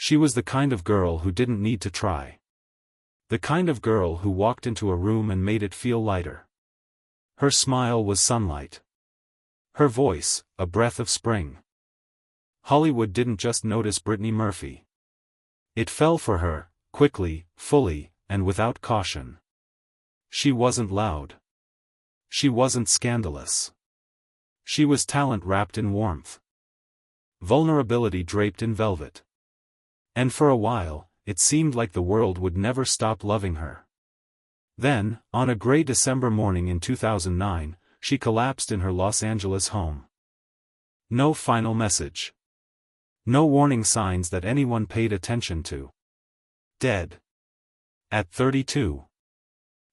She was the kind of girl who didn't need to try. The kind of girl who walked into a room and made it feel lighter. Her smile was sunlight. Her voice, a breath of spring. Hollywood didn't just notice Brittany Murphy. It fell for her, quickly, fully, and without caution. She wasn't loud. She wasn't scandalous. She was talent wrapped in warmth. Vulnerability draped in velvet. And for a while, it seemed like the world would never stop loving her. Then, on a gray December morning in 2009, she collapsed in her Los Angeles home. No final message. No warning signs that anyone paid attention to. Dead. At 32.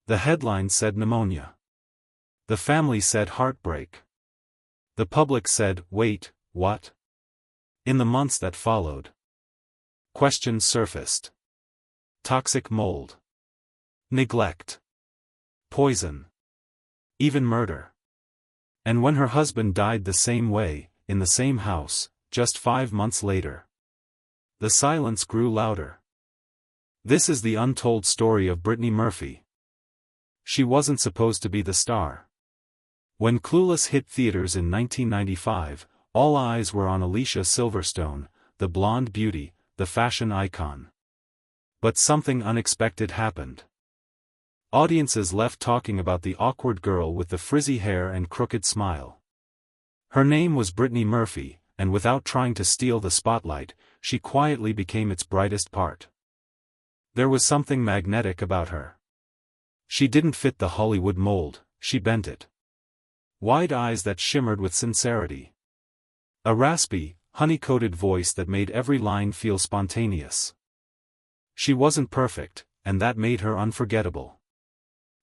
The headline said pneumonia. The family said heartbreak. The public said, wait, what? In the months that followed, questions surfaced. Toxic mold. Neglect. Poison. Even murder. And when her husband died the same way, in the same house, just 5 months later, the silence grew louder. This is the untold story of Brittany Murphy. She wasn't supposed to be the star. When Clueless hit theaters in 1995, all eyes were on Alicia Silverstone, the blonde beauty, the fashion icon. But something unexpected happened. Audiences left talking about the awkward girl with the frizzy hair and crooked smile. Her name was Brittany Murphy, and without trying to steal the spotlight, she quietly became its brightest part. There was something magnetic about her. She didn't fit the Hollywood mold, she bent it. Wide eyes that shimmered with sincerity. A raspy, honey-coated voice that made every line feel spontaneous. She wasn't perfect, and that made her unforgettable.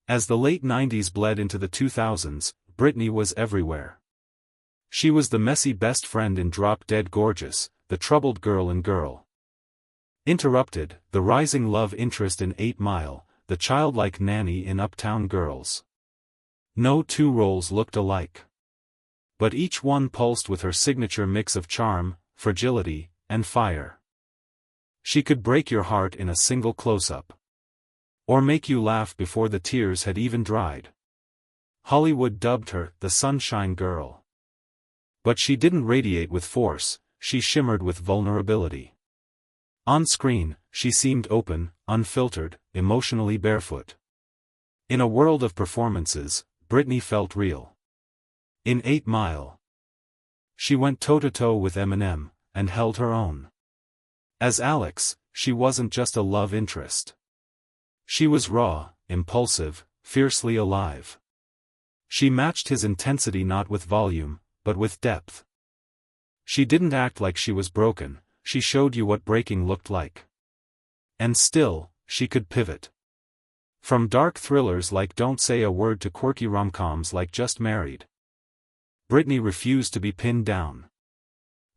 As the late 90s bled into the 2000s, Brittany was everywhere. She was the messy best friend in Drop Dead Gorgeous, the troubled girl in Girl Interrupted, the rising love interest in 8 Mile, the childlike nanny in Uptown Girls. No two roles looked alike. But each one pulsed with her signature mix of charm, fragility, and fire. She could break your heart in a single close-up. Or make you laugh before the tears had even dried. Hollywood dubbed her the Sunshine Girl. But she didn't radiate with force, she shimmered with vulnerability. On screen, she seemed open, unfiltered, emotionally barefoot. In a world of performances, Brittany felt real. In 8 Mile, she went toe-to-toe with Eminem, and held her own. As Alex, she wasn't just a love interest. She was raw, impulsive, fiercely alive. She matched his intensity not with volume, but with depth. She didn't act like she was broken, she showed you what breaking looked like. And still, she could pivot. From dark thrillers like Don't Say a Word to quirky rom-coms like Just Married. Brittany refused to be pinned down.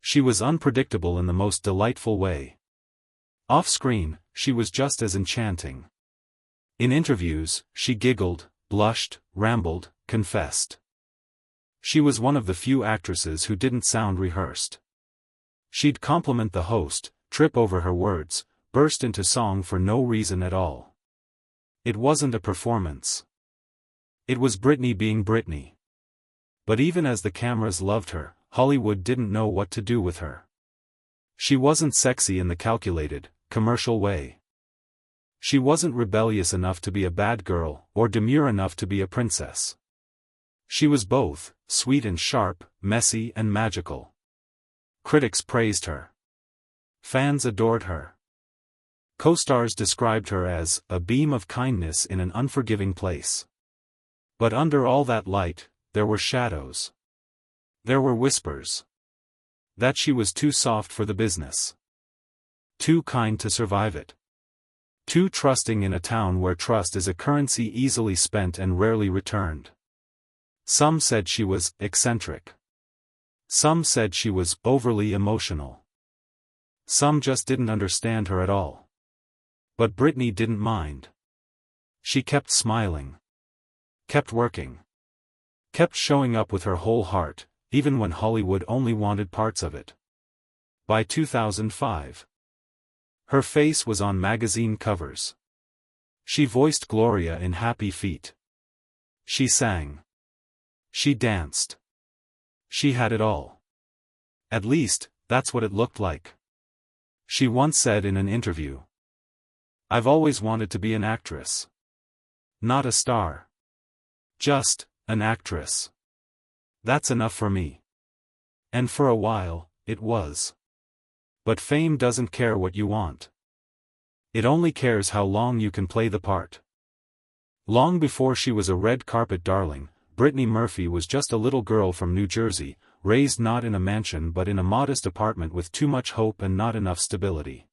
She was unpredictable in the most delightful way. Off-screen, she was just as enchanting. In interviews, she giggled, blushed, rambled, confessed. She was one of the few actresses who didn't sound rehearsed. She'd compliment the host, trip over her words, burst into song for no reason at all. It wasn't a performance. It was Brittany being Brittany. But even as the cameras loved her, Hollywood didn't know what to do with her. She wasn't sexy in the calculated, commercial way. She wasn't rebellious enough to be a bad girl, or demure enough to be a princess. She was both, sweet and sharp, messy and magical. Critics praised her. Fans adored her. Co-stars described her as a beam of kindness in an unforgiving place. But under all that light, there were shadows. There were whispers. That she was too soft for the business. Too kind to survive it. Too trusting in a town where trust is a currency easily spent and rarely returned. Some said she was eccentric. Some said she was overly emotional. Some just didn't understand her at all. But Brittany didn't mind. She kept smiling. Kept working. Kept showing up with her whole heart, even when Hollywood only wanted parts of it. By 2005, Her face was on magazine covers. She voiced Gloria in Happy Feet. She sang. She danced. She had it all. At least, that's what it looked like. She once said in an interview, "I've always wanted to be an actress. Not a star. Just an actress. That's enough for me." And for a while, it was. But fame doesn't care what you want. It only cares how long you can play the part. Long before she was a red carpet darling, Brittany Murphy was just a little girl from New Jersey, raised not in a mansion but in a modest apartment with too much hope and not enough stability.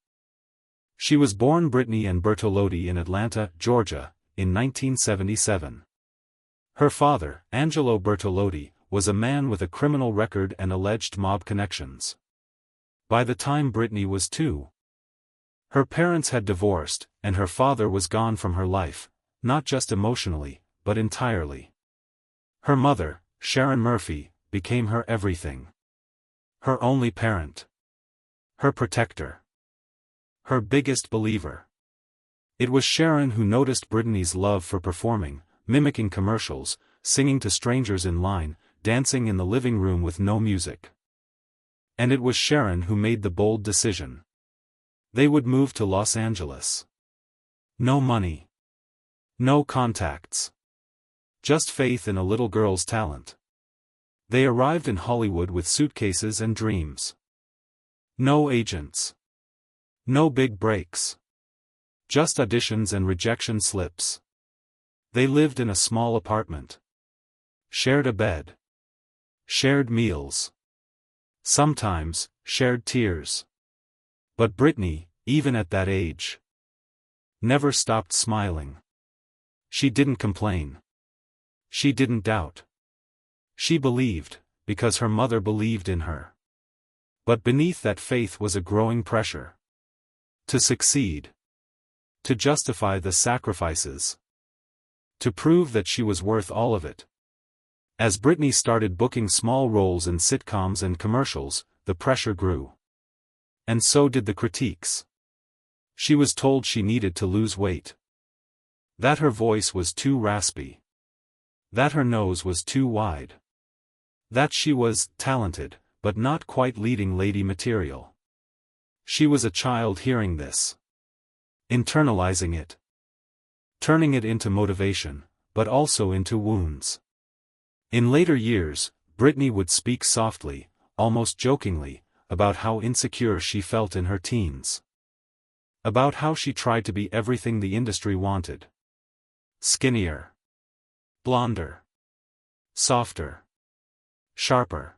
She was born Brittany Ann Bertolotti in Atlanta, Georgia, in 1977. Her father, Angelo Bertolotti, was a man with a criminal record and alleged mob connections. By the time Brittany was 2, her parents had divorced, and her father was gone from her life, not just emotionally, but entirely. Her mother, Sharon Murphy, became her everything. Her only parent. Her protector. Her biggest believer. It was Sharon who noticed Brittany's love for performing, mimicking commercials, singing to strangers in line, dancing in the living room with no music. And it was Sharon who made the bold decision. They would move to Los Angeles. No money. No contacts. Just faith in a little girl's talent. They arrived in Hollywood with suitcases and dreams. No agents. No big breaks. Just auditions and rejection slips. They lived in a small apartment. Shared a bed. Shared meals. Sometimes, shared tears. But Brittany, even at that age, never stopped smiling. She didn't complain. She didn't doubt. She believed, because her mother believed in her. But beneath that faith was a growing pressure. To succeed. To justify the sacrifices. To prove that she was worth all of it. As Brittany started booking small roles in sitcoms and commercials, the pressure grew. And so did the critiques. She was told she needed to lose weight. That her voice was too raspy. That her nose was too wide. That she was talented, but not quite leading lady material. She was a child hearing this. Internalizing it. Turning it into motivation, but also into wounds. In later years, Brittany would speak softly, almost jokingly, about how insecure she felt in her teens. About how she tried to be everything the industry wanted. Skinnier. Blonder. Softer. Sharper.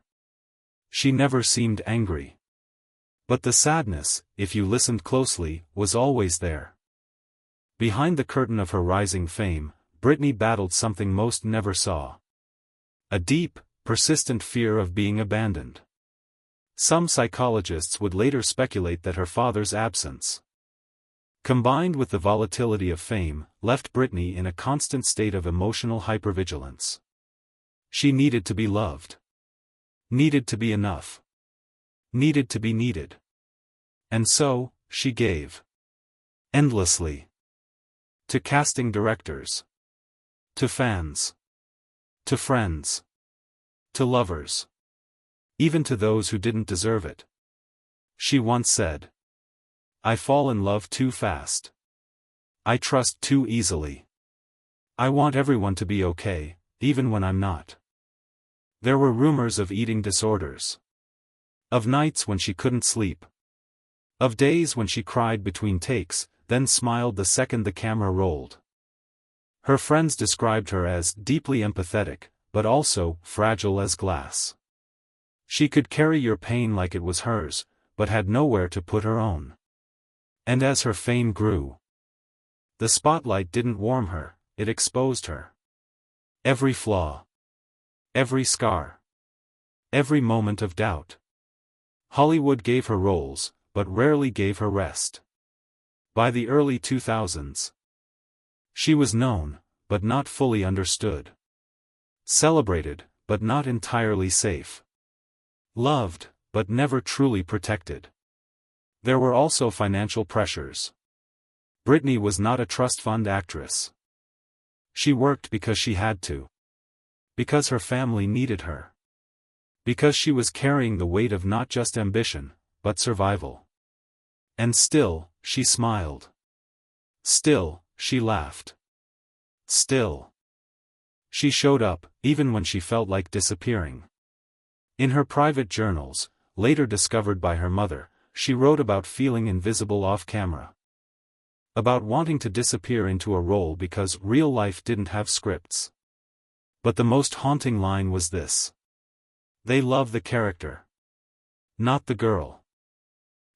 She never seemed angry. But the sadness, if you listened closely, was always there. Behind the curtain of her rising fame, Brittany battled something most never saw. A deep, persistent fear of being abandoned. Some psychologists would later speculate that her father's absence, combined with the volatility of fame, left Brittany in a constant state of emotional hypervigilance. She needed to be loved. Needed to be enough. Needed to be needed. And so, she gave. Endlessly. To casting directors. To fans. To friends. To lovers. Even to those who didn't deserve it. She once said, "I fall in love too fast. I trust too easily. I want everyone to be okay, even when I'm not." There were rumors of eating disorders. Of nights when she couldn't sleep. Of days when she cried between takes, then smiled the second the camera rolled. Her friends described her as deeply empathetic, but also fragile as glass. She could carry your pain like it was hers, but had nowhere to put her own. And as her fame grew, the spotlight didn't warm her, it exposed her. Every flaw. Every scar. Every moment of doubt. Hollywood gave her roles, but rarely gave her rest. By the early 2000s, she was known, but not fully understood. Celebrated, but not entirely safe. Loved, but never truly protected. There were also financial pressures. Brittany was not a trust fund actress. She worked because she had to. Because her family needed her. Because she was carrying the weight of not just ambition, but survival. And still, she smiled. Still, she laughed. Still, she showed up, even when she felt like disappearing. In her private journals, later discovered by her mother, she wrote about feeling invisible off-camera. About wanting to disappear into a role because real life didn't have scripts. But the most haunting line was this. They love the character. Not the girl.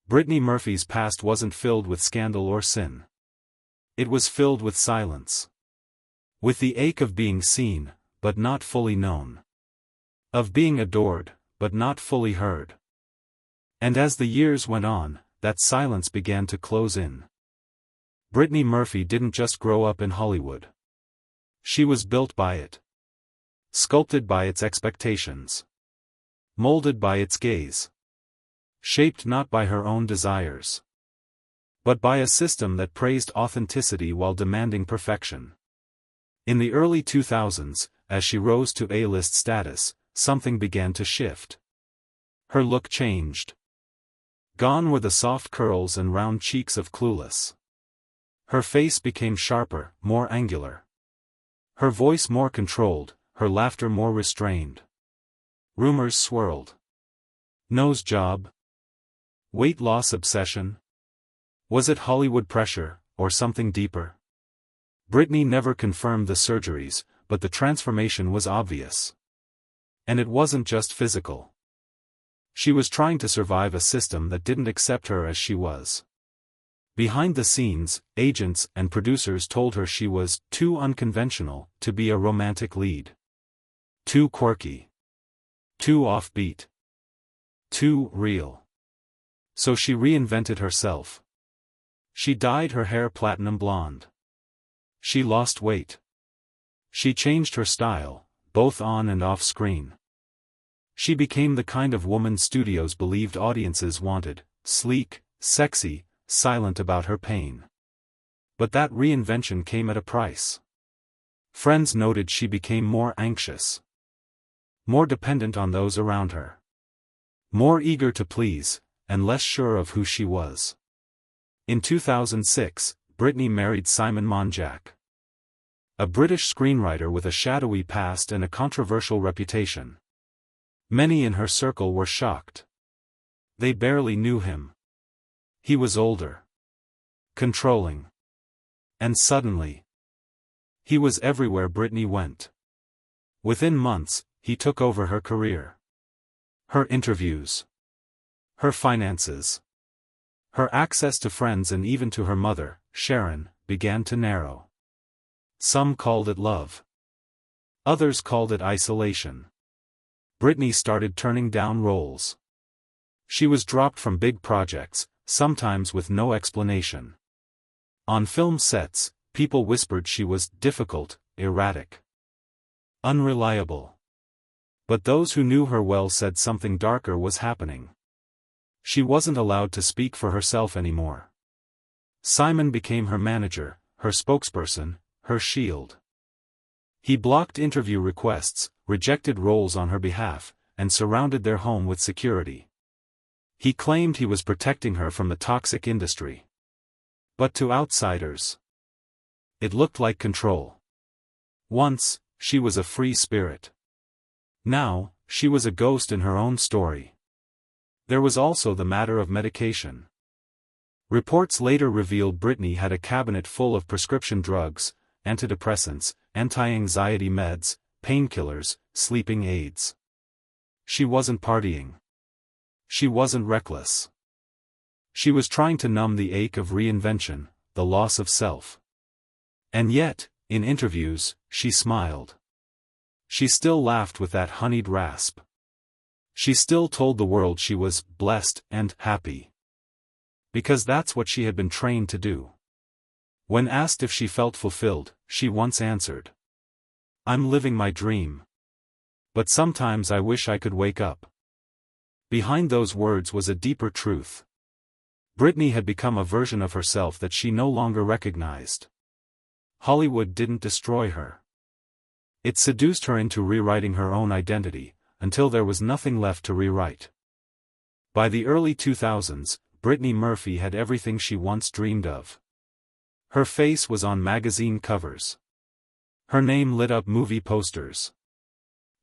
Brittany Murphy's past wasn't filled with scandal or sin. It was filled with silence. With the ache of being seen, but not fully known. Of being adored, but not fully heard. And as the years went on, that silence began to close in. Brittany Murphy didn't just grow up in Hollywood. She was built by it. Sculpted by its expectations. Molded by its gaze. Shaped not by her own desires. But by a system that praised authenticity while demanding perfection. In the early 2000s, as she rose to A-list status, something began to shift. Her look changed. Gone were the soft curls and round cheeks of Clueless. Her face became sharper, more angular. Her voice more controlled, her laughter more restrained. Rumors swirled. Nose job? Weight loss obsession? Was it Hollywood pressure, or something deeper? Brittany never confirmed the surgeries, but the transformation was obvious. And it wasn't just physical. She was trying to survive a system that didn't accept her as she was. Behind the scenes, agents and producers told her she was too unconventional to be a romantic lead. Too quirky. Too offbeat. Too real. So she reinvented herself. She dyed her hair platinum blonde. She lost weight. She changed her style, both on and off screen. She became the kind of woman studios believed audiences wanted, sleek, sexy, silent about her pain. But that reinvention came at a price. Friends noted she became more anxious. More dependent on those around her. More eager to please, and less sure of who she was. In 2006, Brittany married Simon Monjack. A British screenwriter with a shadowy past and a controversial reputation. Many in her circle were shocked. They barely knew him. He was older. Controlling. And suddenly, he was everywhere Brittany went. Within months, he took over her career. Her interviews. Her finances. Her access to friends and even to her mother, Sharon, began to narrow. Some called it love. Others called it isolation. Brittany started turning down roles. She was dropped from big projects, sometimes with no explanation. On film sets, people whispered she was difficult, erratic, unreliable. But those who knew her well said something darker was happening. She wasn't allowed to speak for herself anymore. Simon became her manager, her spokesperson, her shield. He blocked interview requests, rejected roles on her behalf, and surrounded their home with security. He claimed he was protecting her from the toxic industry. But to outsiders, it looked like control. Once, she was a free spirit. Now, she was a ghost in her own story. There was also the matter of medication. Reports later revealed Brittany had a cabinet full of prescription drugs, antidepressants, anti-anxiety meds, painkillers, sleeping aids. She wasn't partying. She wasn't reckless. She was trying to numb the ache of reinvention, the loss of self. And yet, in interviews, she smiled. She still laughed with that honeyed rasp. She still told the world she was blessed and happy. Because that's what she had been trained to do. When asked if she felt fulfilled, she once answered, "I'm living my dream. But sometimes I wish I could wake up." Behind those words was a deeper truth. Brittany had become a version of herself that she no longer recognized. Hollywood didn't destroy her. It seduced her into rewriting her own identity, until there was nothing left to rewrite. By the early 2000s, Brittany Murphy had everything she once dreamed of. Her face was on magazine covers. Her name lit up movie posters.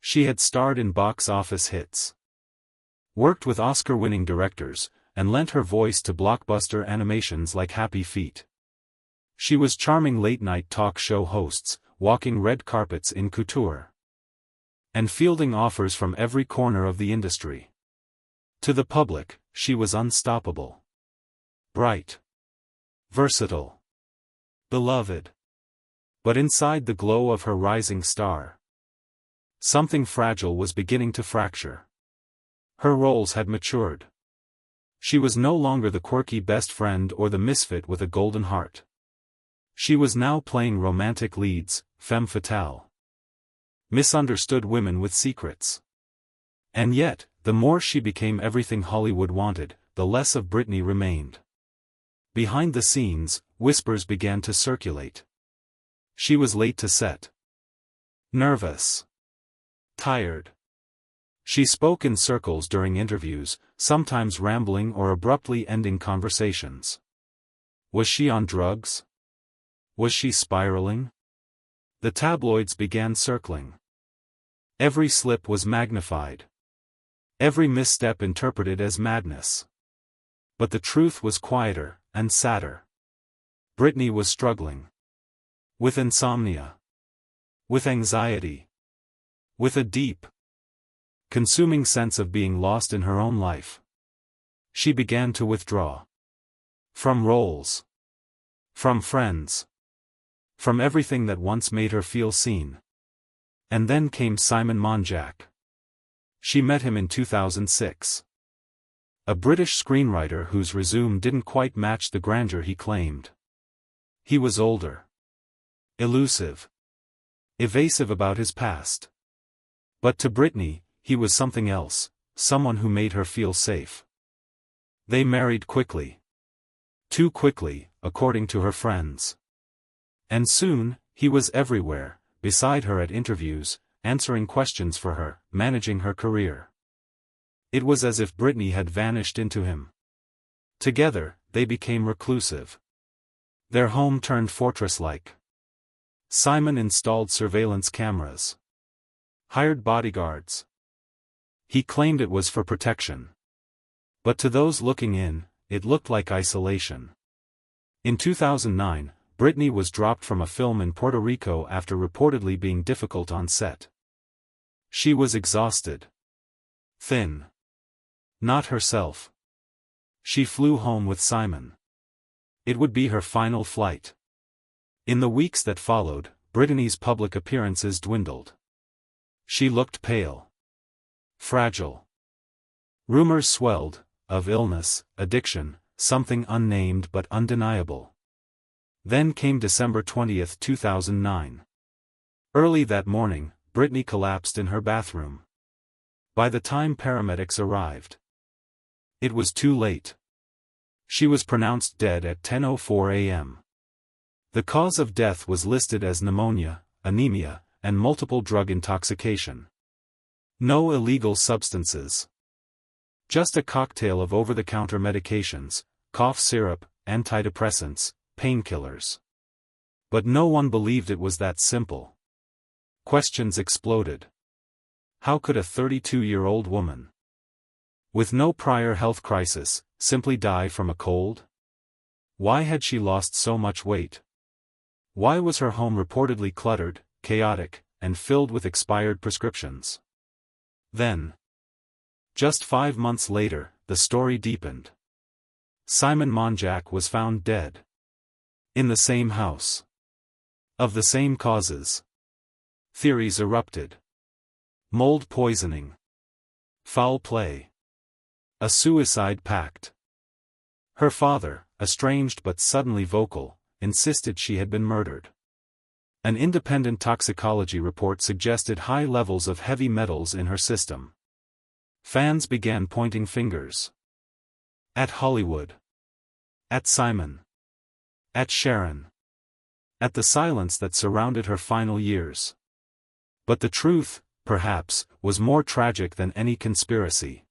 She had starred in box office hits, worked with Oscar-winning directors, and lent her voice to blockbuster animations like Happy Feet. She was charming late-night talk show hosts, walking red carpets in couture, and fielding offers from every corner of the industry. To the public, she was unstoppable. Bright. Versatile. Beloved. But inside the glow of her rising star, something fragile was beginning to fracture. Her roles had matured. She was no longer the quirky best friend or the misfit with a golden heart. She was now playing romantic leads, femme fatale. Misunderstood women with secrets. And yet, the more she became everything Hollywood wanted, the less of Brittany remained. Behind the scenes, whispers began to circulate. She was late to set. Nervous. Tired. She spoke in circles during interviews, sometimes rambling or abruptly ending conversations. Was she on drugs? Was she spiraling? The tabloids began circling. Every slip was magnified. Every misstep interpreted as madness. But the truth was quieter and sadder. Brittany was struggling. With insomnia. With anxiety. With a deep, consuming sense of being lost in her own life. She began to withdraw. From roles. From friends. From everything that once made her feel seen. And then came Simon Monjack. She met him in 2006. A British screenwriter whose resume didn't quite match the grandeur he claimed. He was older. Elusive. Evasive about his past. But to Brittany, he was something else, someone who made her feel safe. They married quickly. Too quickly, according to her friends. And soon, he was everywhere, beside her at interviews, answering questions for her, managing her career. It was as if Brittany had vanished into him. Together, they became reclusive. Their home turned fortress-like. Simon installed surveillance cameras. Hired bodyguards. He claimed it was for protection. But to those looking in, it looked like isolation. In 2009, Brittany was dropped from a film in Puerto Rico after reportedly being difficult on set. She was exhausted. Thin. Not herself. She flew home with Simon. It would be her final flight. In the weeks that followed, Brittany's public appearances dwindled. She looked pale. Fragile. Rumors swelled, of illness, addiction, something unnamed but undeniable. Then came December 20, 2009. Early that morning, Brittany collapsed in her bathroom. By the time paramedics arrived, it was too late. She was pronounced dead at 10:04 a.m. The cause of death was listed as pneumonia, anemia, and multiple drug intoxication. No illegal substances. Just a cocktail of over-the-counter medications, cough syrup, antidepressants, painkillers. But no one believed it was that simple. Questions exploded. How could a 32-year-old woman, with no prior health crisis, simply die from a cold? Why had she lost so much weight? Why was her home reportedly cluttered, chaotic, and filled with expired prescriptions? Then, just 5 months later, the story deepened. Simon Monjack was found dead. In the same house. Of the same causes. Theories erupted. Mold poisoning. Foul play. A suicide pact. Her father, estranged but suddenly vocal, insisted she had been murdered. An independent toxicology report suggested high levels of heavy metals in her system. Fans began pointing fingers. At Hollywood. At Simon. At Sharon. At the silence that surrounded her final years. But the truth, perhaps, was more tragic than any conspiracy.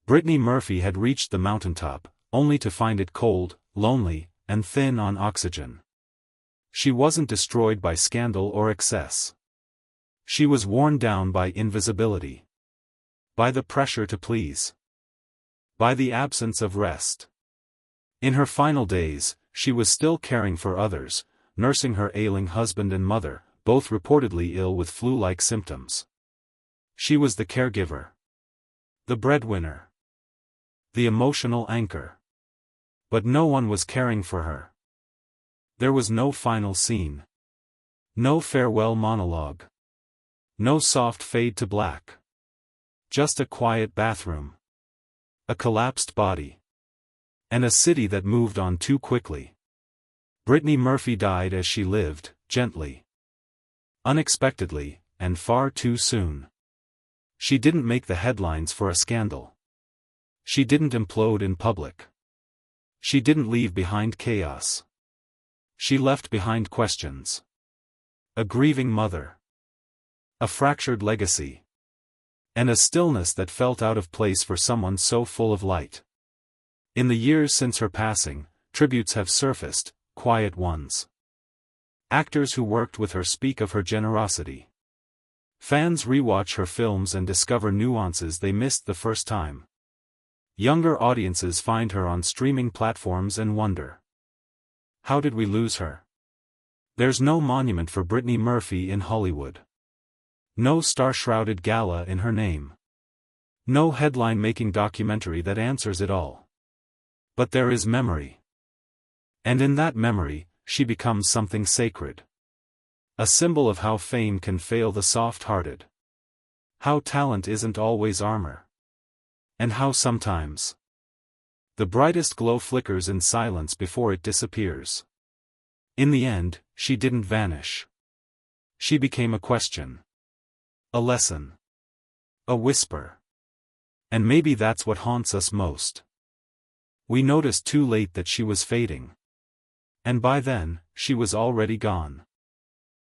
Brittany Murphy had reached the mountaintop, only to find it cold, lonely, and thin on oxygen. She wasn't destroyed by scandal or excess. She was worn down by invisibility. By the pressure to please. By the absence of rest. In her final days, she was still caring for others, nursing her ailing husband and mother, both reportedly ill with flu-like symptoms. She was the caregiver. The breadwinner. The emotional anchor. But no one was caring for her. There was no final scene. No farewell monologue. No soft fade to black. Just a quiet bathroom. A collapsed body. And a city that moved on too quickly. Brittany Murphy died as she lived, gently. Unexpectedly, and far too soon. She didn't make the headlines for a scandal. She didn't implode in public. She didn't leave behind chaos. She left behind questions. A grieving mother. A fractured legacy. And a stillness that felt out of place for someone so full of light. In the years since her passing, tributes have surfaced, quiet ones. Actors who worked with her speak of her generosity. Fans rewatch her films and discover nuances they missed the first time. Younger audiences find her on streaming platforms and wonder. How did we lose her? There's no monument for Brittany Murphy in Hollywood. No star-shrouded gala in her name. No headline-making documentary that answers it all. But there is memory. And in that memory, she becomes something sacred. A symbol of how fame can fail the soft-hearted. How talent isn't always armor. And how sometimes the brightest glow flickers in silence before it disappears. In the end, she didn't vanish. She became a question. A lesson. A whisper. And maybe that's what haunts us most. We noticed too late that she was fading. And by then, she was already gone.